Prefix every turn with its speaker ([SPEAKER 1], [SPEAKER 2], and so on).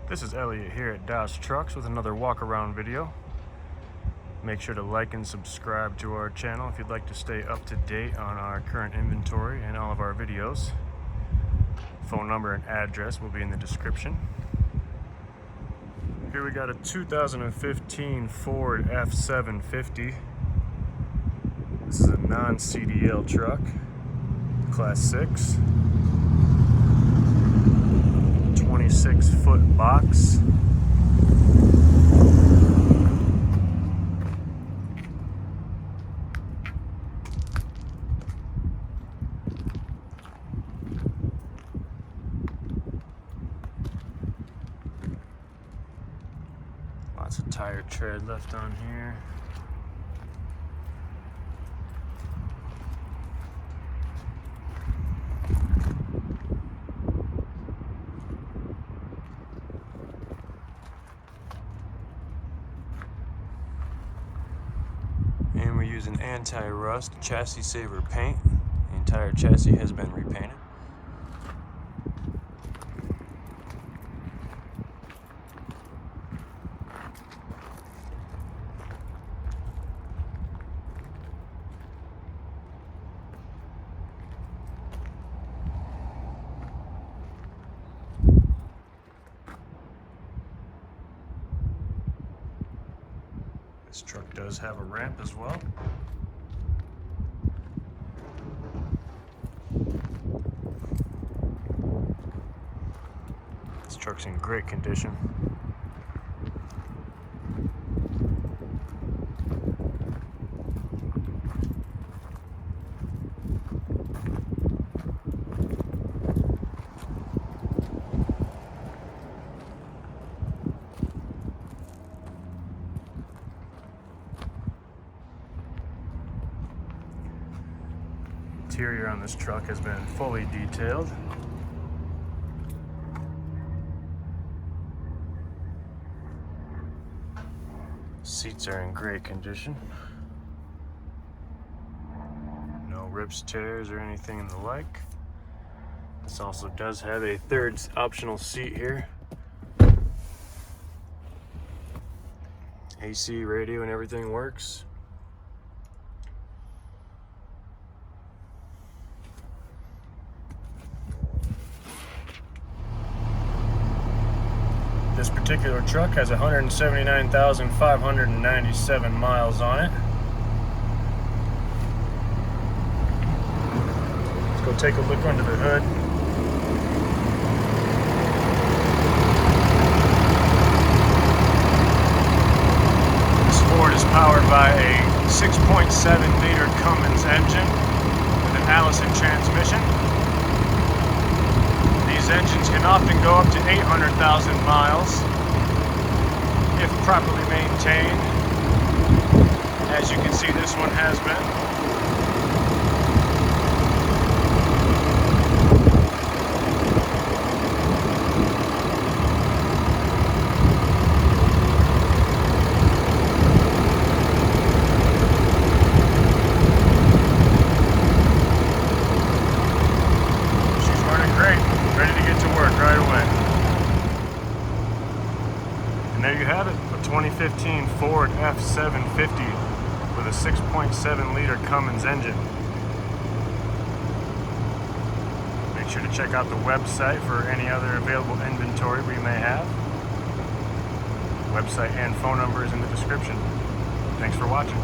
[SPEAKER 1] This is Elliot here at Das Trucks with another walk around video. Make sure to like and subscribe to our channel if you'd like to stay up to date on our current inventory and all of our videos. Phone number and address will be in the description. Here we got a 2015 Ford F-750. This is a non-CDL truck, Class 6. 26-foot box. Lots of tire tread left on here. And we're using anti-rust chassis saver paint. The entire chassis has been repainted. This truck does have a ramp as well. This truck's in great condition. Interior on this truck has been fully detailed. Seats are in great condition. No rips, tears, or anything in the like. This also does have a third optional seat here. AC, radio, and everything works. This particular truck has 179,597 miles on it. Let's go take a look under the hood. This Ford is powered by a 6.7-liter Cummins engine with an Allison transmission. These engines can often go up to 800,000 miles if properly maintained. As you can see, this one has been. Right away. And there you have it, a 2015 Ford F-750 with a 6.7-liter Cummins engine. Make sure to check out the website for any other available inventory we may have. Website and phone number is in the description. Thanks for watching.